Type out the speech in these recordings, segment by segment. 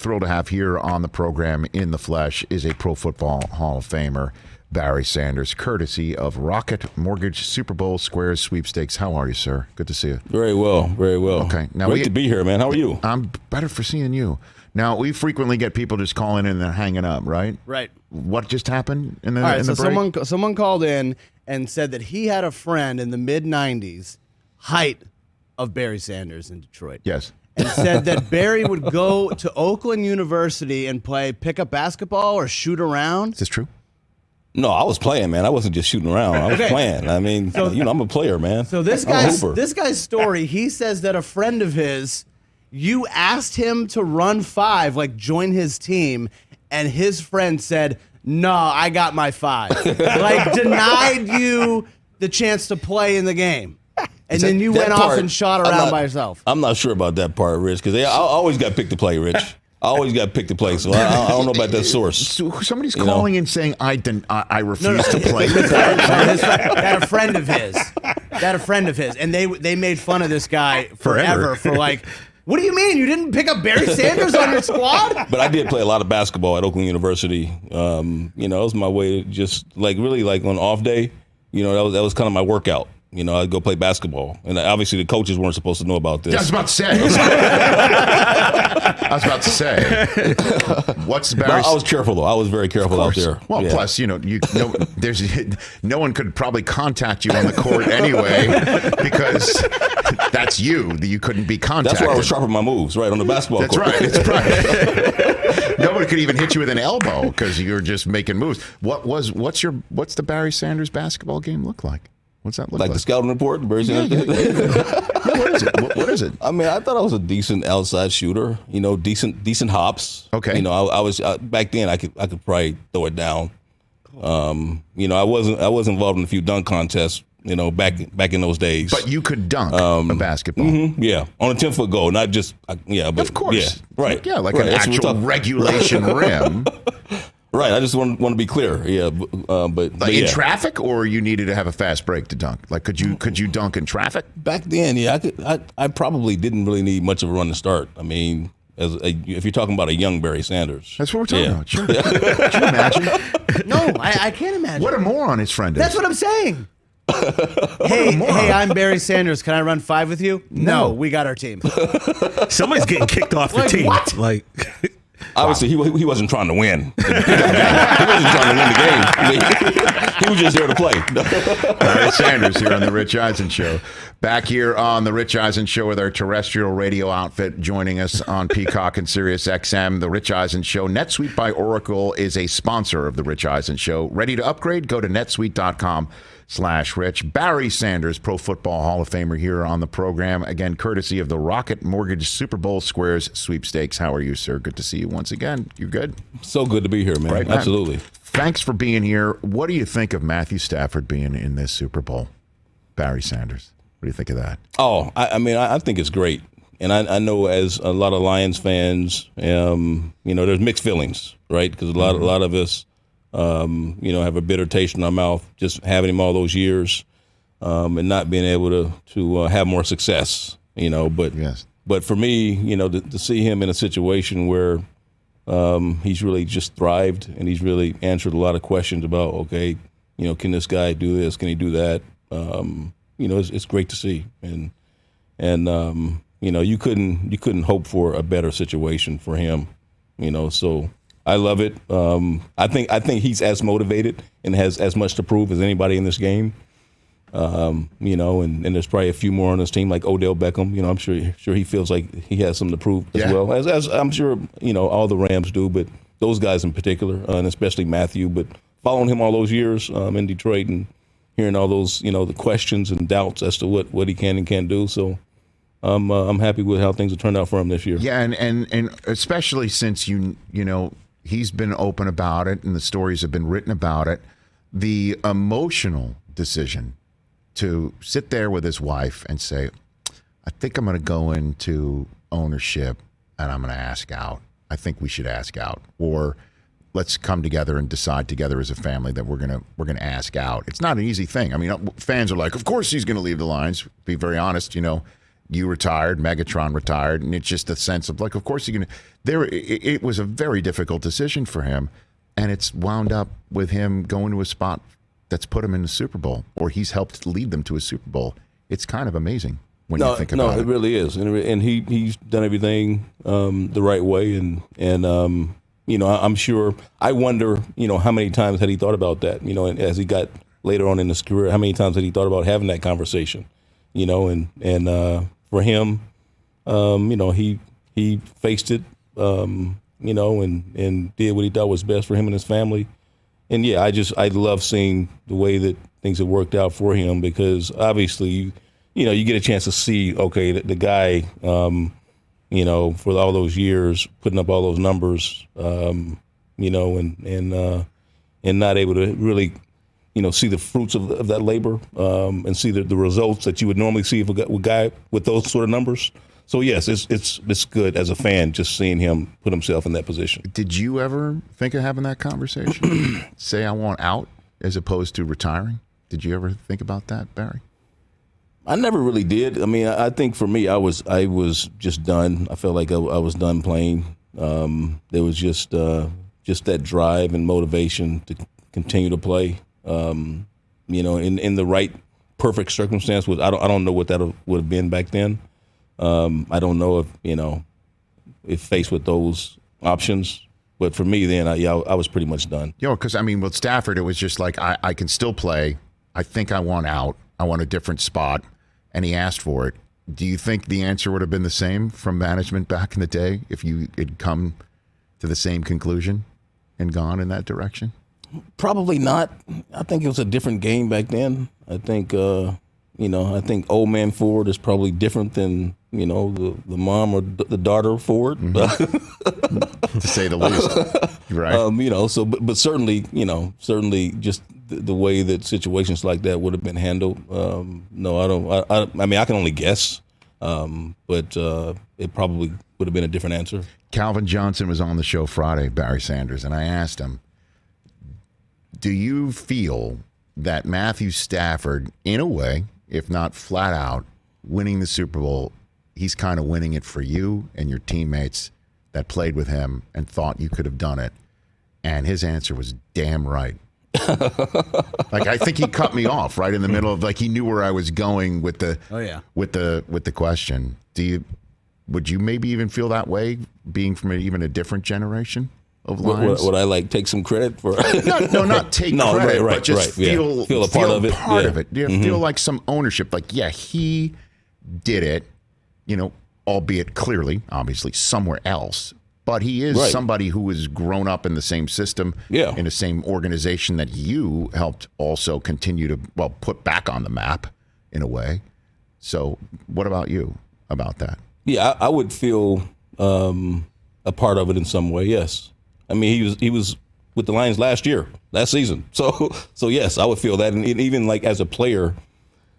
thrilled to have here on the program in the flesh is a Pro Football Hall of Famer, Barry Sanders, courtesy of Rocket Mortgage Super Bowl Squares Sweepstakes. How are you, sir? Good to see you. Very well, very well. Okay, now great to be here, man. How are you? I'm better for seeing you. Now, we frequently get people just calling in and they're hanging up, right? Right. What just happened in the, All right, in the so break? someone called in and said that he had a friend in the mid-'90s, height of Barry Sanders in Detroit. Yes. And said that Barry would go to Oakland University and play pickup basketball or shoot around. Is this true? No, I was playing, man. I wasn't just shooting around. I was Okay. playing. I mean, I'm a player, man. So this I'm a hooper. guy's story, he says that a friend of his, you asked him to run 5, like join his team, and his friend said, "No, I got my 5." Like denied you the chance to play in the game. And then you went off and shot around by yourself. I'm not sure about that part, Rich, because I always got picked to play, Rich. I always got picked to play, so I don't know about that source. So somebody's calling in saying, I refuse to play. That a friend of his. And they made fun of this guy forever for like, what do you mean? You didn't pick up Barry Sanders on your squad? But I did play a lot of basketball at Oakland University. It was my way to just really on off day, that was kind of my workout. I'd go play basketball. And obviously the coaches weren't supposed to know about this. I was about to say. What's Barry? I was careful, though. I was very careful out there. Well, yeah. plus, there's no one could probably contact you on the court anyway because that's you. You couldn't be contacted. That's why I was sharpening my moves, right, on the basketball court. That's right. No one could even hit you with an elbow because you're just making moves. What's the Barry Sanders basketball game look like? What's that look like? Like the scouting report? Barry Sanders? What is it? What is it? I mean, I thought I was a decent outside shooter. Decent hops. Okay. I was back then. I could probably throw it down. I was involved in a few dunk contests. Back in those days. But you could dunk a basketball. Mm-hmm, yeah, on a 10-foot goal, not just But of course. Yeah, right. Yeah, like right. an actual regulation rim. Right. I just want to be clear. Yeah, but in traffic, or you needed to have a fast break to dunk. Like, could you dunk in traffic? Back then, yeah, I probably didn't really need much of a run to start. I mean, if you're talking about a young Barry Sanders, that's what we're talking about. Sure. Can you imagine? No, I can't imagine. What a moron his friend is. That's what I'm saying. Hey, I'm Barry Sanders. Can I run 5 with you? No, we got our team. Somebody's getting kicked off the team. What? Obviously, he wasn't trying to win. He wasn't trying to win the game. He was just there to play. Barry Sanders here on the Rich Eisen Show. Back here on the Rich Eisen Show with our terrestrial radio outfit joining us on Peacock and SiriusXM. The Rich Eisen Show. NetSuite by Oracle is a sponsor of the Rich Eisen Show. Ready to upgrade? Go to netsuite.com/Rich. Barry Sanders, Pro Football Hall of Famer here on the program. Again, courtesy of the Rocket Mortgage Super Bowl Squares Sweepstakes. How are you, sir? Good to see you once again. You good? So good to be here, man. Right, Absolutely. Man. Thanks for being here. What do you think of Matthew Stafford being in this Super Bowl? Barry Sanders. What do you think of that? Oh, I think it's great. And I know as a lot of Lions fans, there's mixed feelings, right? Because a lot of us, have a bitter taste in our mouth just having him all those years and not being able to have more success, But yes. But for me, to see him in a situation where he's really just thrived and he's really answered a lot of questions about, okay, can this guy do this? Can he do that? It's great to see. And you couldn't hope for a better situation for him, so I love it. I think he's as motivated and has as much to prove as anybody in this game. And there's probably a few more on this team like Odell Beckham. I'm sure he feels like he has something to prove as well. As I'm sure, all the Rams do, but those guys in particular, and especially Matthew, but following him all those years in Detroit and hearing all those, the questions and doubts as to what he can and can't do. So I'm happy with how things have turned out for him this year. Yeah, and especially since he's been open about it and the stories have been written about it, the emotional decision to sit there with his wife and say, I think I'm going to go into ownership and I'm going to ask out. I think we should ask out, or let's come together and decide together as a family that we're gonna ask out. It's not an easy thing. I mean, fans are like, of course he's going to leave the Lions. To be very honest, you retired, Megatron retired, and it's just a sense of like, of course you're gonna. It was a very difficult decision for him, and it's wound up with him going to a spot that's put him in the Super Bowl, or he's helped lead them to a Super Bowl. It's kind of amazing when you think about it. No, it really is, and he's done everything the right way, and I'm sure. I wonder, how many times had he thought about that, and as he got later on in his career, how many times had he thought about having that conversation, and for him, he faced it, and did what he thought was best for him and his family. And yeah, I love seeing the way that things have worked out for him, because obviously, you get a chance to see, okay, the guy, for all those years putting up all those numbers, and not able to really, see the fruits of that labor, and see the results that you would normally see if a guy with those sort of numbers. So yes, it's good as a fan just seeing him put himself in that position. Did you ever think of having that conversation? Say I want out as opposed to retiring? Did you ever think about that, Barry? I never really did. I mean, I think for me, I was just done. I felt like I was done playing. There was just that drive and motivation to continue to play. In the right perfect circumstance. I don't know what that would have been back then. I don't know if faced with those options, but for me then, I was pretty much done. Because with Stafford, it was just like I can still play. I think I want out. I want a different spot, and he asked for it. Do you think the answer would have been the same from management back in the day if you had come to the same conclusion and gone in that direction? Probably not. I think it was a different game back then. I think I think old man Ford is probably different than the mom or the daughter Ford, to say the least. Right. But certainly just the way that situations like that would have been handled. No, I don't. I can only guess, but it probably would have been a different answer. Calvin Johnson was on the show Friday, Barry Sanders, and I asked him, do you feel that Matthew Stafford, in a way, if not flat out, winning the Super Bowl, he's kind of winning it for you and your teammates that played with him and thought you could have done it? And his answer was damn right. I think he cut me off right in the middle of, he knew where I was going with the with the question. Would you maybe even feel that way, being from even a different generation of Lions? Would I take some credit for? No, not take credit, right, but just feel a part of it. Part of it. You feel like some ownership. He did it. Albeit clearly, obviously, somewhere else. But he is somebody who has grown up in the same system, in the same organization that you helped also continue to put back on the map in a way. So, what about you about that? Yeah, I would feel a part of it in some way. Yes, I mean he was with the Lions last season. So yes, I would feel that, and even as a player,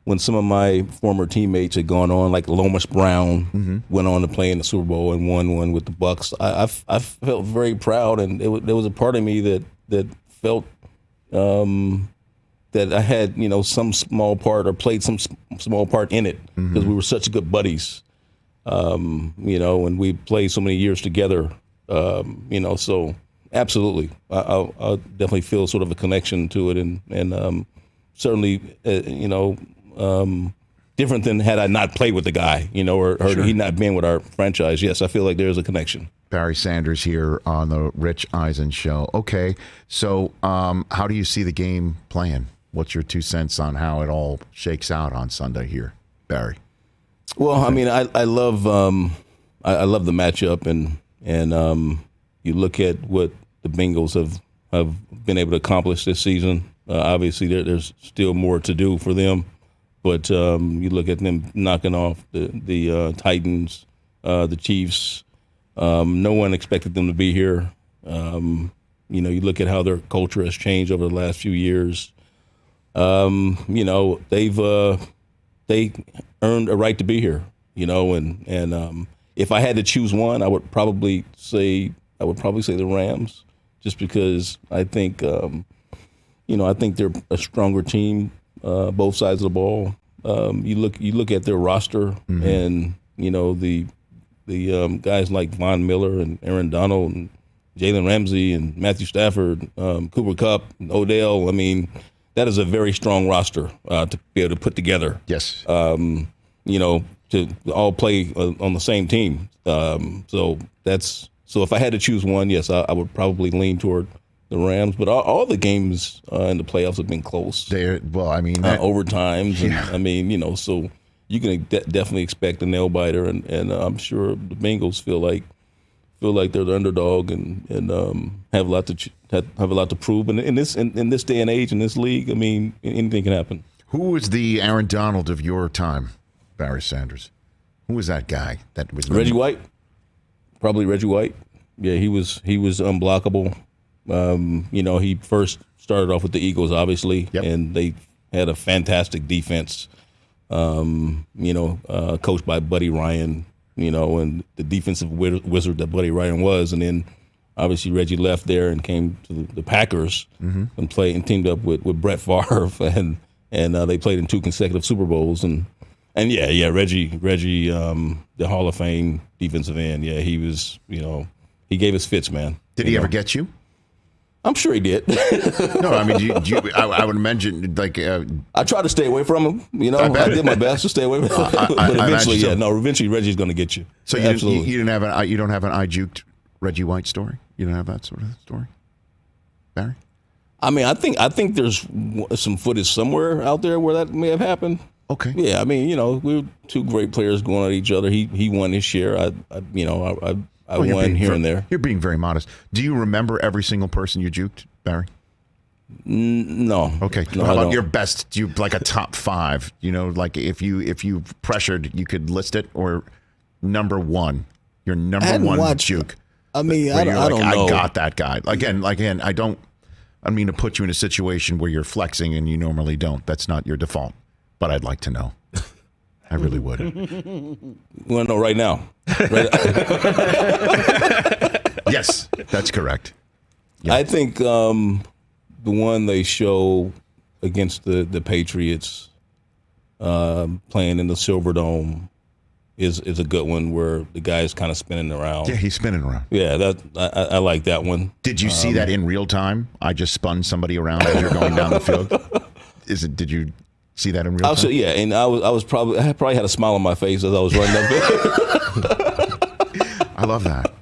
when some of my former teammates had gone on, like Lomas Brown, went on to play in the Super Bowl and won one with the Bucs, I felt very proud, and there was a part of me that felt that I had some small part or played some small part in it, because we were such good buddies. And we played so many years together, so absolutely, I definitely feel sort of a connection to it, and certainly, different than had I not played with the guy, or he not been with our franchise. Yes, I feel like there's a connection. Barry Sanders here on the Rich Eisen Show. Okay, so how do you see the game playing? What's your 2 cents on how it all shakes out on Sunday here, Barry? Well, I mean, I love I love the matchup, and you look at what the Bengals have been able to accomplish this season. Obviously, there's still more to do for them, but you look at them knocking off the Titans, the Chiefs. No one expected them to be here. You look at how their culture has changed over the last few years. They earned a right to be here, and if I had to choose one, I would probably say the Rams, just because I think, I think they're a stronger team, both sides of the ball. you look at their roster, and the guys like Von Miller and Aaron Donald and Jalen Ramsey and Matthew Stafford, Cooper Kupp, and Odell. I mean, that is a very strong roster to be able to put together. Yes. To all play on the same team. So if I had to choose one, yes, I would probably lean toward the Rams. But all the games in the playoffs have been close. Yeah. Overtimes, and so you can definitely expect a nail biter, and I'm sure the Bengals feel like they're the underdog and have a lot to prove. And in this day and age in this league, I mean, anything can happen. Who was the Aaron Donald of your time, Barry Sanders? Who was that guy? That was Reggie White. Probably Reggie White. Yeah, he was unblockable. He first started off with the Eagles, obviously, and they had a fantastic defense. Coached by Buddy Ryan. And the defensive wizard that Buddy Ryan was, and then obviously Reggie left there and came to the Packers and played and teamed up with Brett Favre, and they played in 2 consecutive Super Bowls, and Reggie, the Hall of Fame defensive end. Yeah, he was, he gave us fits, man. Did he ever get you? I'm sure he did. No, I mean, I would imagine, like... I tried to stay away from him. I did my best to stay away from him. But eventually Reggie's going to get you. So you don't have an I juked Reggie White story? You don't have that sort of story? Barry? I mean, I think there's some footage somewhere out there where that may have happened. Okay. Yeah, I mean, we were 2 great players going at each other. He won his share. I won here and there. You're being very modest. Do you remember every single person you juked, Barry? No. Okay. No, How about your best? Do you like a top 5? Like if you pressured, you could list it, or number 1, your number 1 juke. I mean, I don't know. I got that guy. Again, I don't mean to put you in a situation where you're flexing and you normally don't. That's not your default. But I'd like to know. I really would. You want to know right now? Yes, that's correct. Yeah. I think the one they show against the Patriots playing in the Silverdome is a good one, where the guy is kind of spinning around. Yeah, he's spinning around. Yeah, I like that one. Did you see that in real time? I just spun somebody around as you're going down the field. Did you see that in real time? Yeah, and I probably had a smile on my face as I was running up there. I love that.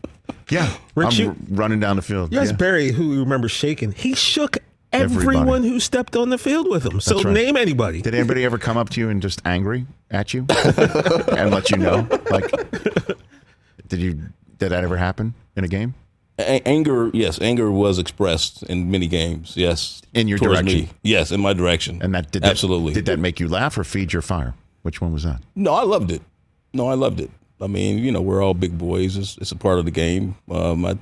Yeah, Rich, I'm running down the field. Yes, Yeah. Barry, who you remember shaking, he shook everyone Everybody. who stepped on the field with him. So That's right. name anybody. Did anybody ever come up to you and just angry at you and let you know? Like, did that ever happen in a game? Anger, yes, anger was expressed in many games. Yes, In your towards direction? me. Yes, in my direction. And absolutely. Did that make you laugh or feed your fire? Which one was that? No, I loved it. I mean, we're all big boys. It's a part of the game. I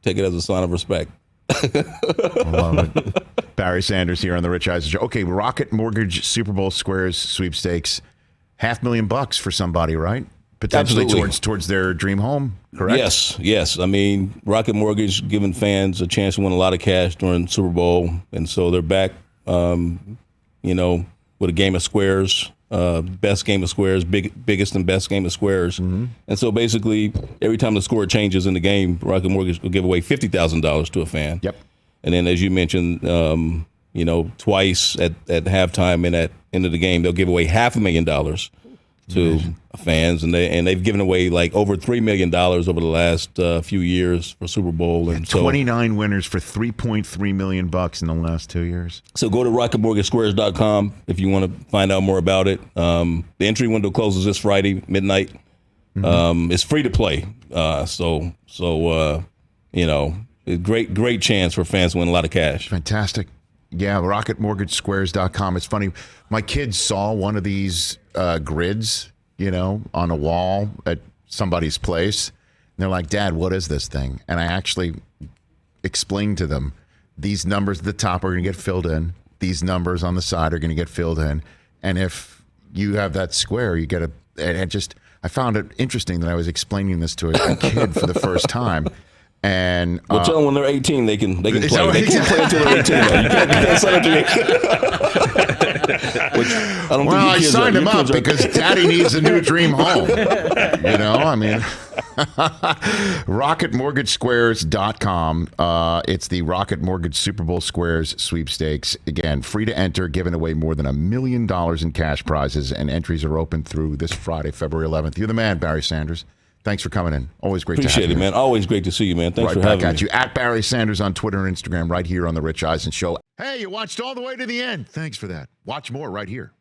take it as a sign of respect. I love it. Barry Sanders here on the Rich Eisen Show. Okay, Rocket Mortgage Super Bowl Squares sweepstakes, $500,000 for somebody, right? Potentially Absolutely. towards their dream home, correct? Yes. I mean, Rocket Mortgage giving fans a chance to win a lot of cash during Super Bowl, and so they're back, with a game of squares, best game of squares, biggest and best game of squares. Mm-hmm. And so basically, every time the score changes in the game, Rocket Mortgage will give away $50,000 to a fan. Yep. And then, as you mentioned, twice at halftime and at end of the game, they'll give away $500,000 to fans, and they've given away like over $3 million over the last few years for Super Bowl, and so 29 winners for $3.3 million in the last 2 years. So go to rocketmortgagesquares.com if you want to find out more about it. The entry window closes this Friday midnight. Mm-hmm. It's free to play, great chance for fans to win a lot of cash. Fantastic. Yeah, rocketmortgagesquares.com. It's funny. My kids saw one of these grids, on a wall at somebody's place. And they're like, Dad, what is this thing? And I actually explained to them, these numbers at the top are going to get filled in. These numbers on the side are going to get filled in. And if you have that square, you get I found it interesting that I was explaining this to a kid for the first time. And Well, tell them when they're 18, they can play. that They right? can't play until they're 18. Though. You can't sign up to Which I don't well, I think signed him up because Daddy needs a new dream home. You know, I mean, RocketMortgageSquares.com. It's the Rocket Mortgage Super Bowl Squares sweepstakes. Again, free to enter, giving away more than $1 million in cash prizes, and entries are open through this Friday, February 11th. You're the man, Barry Sanders. Thanks for coming in. Always great to have you. Appreciate it, man. Always great to see you, man. Thanks Right for having back me. at you. At Barry Sanders on Twitter and Instagram, right here on The Rich Eisen Show. Hey, you watched all the way to the end. Thanks for that. Watch more right here.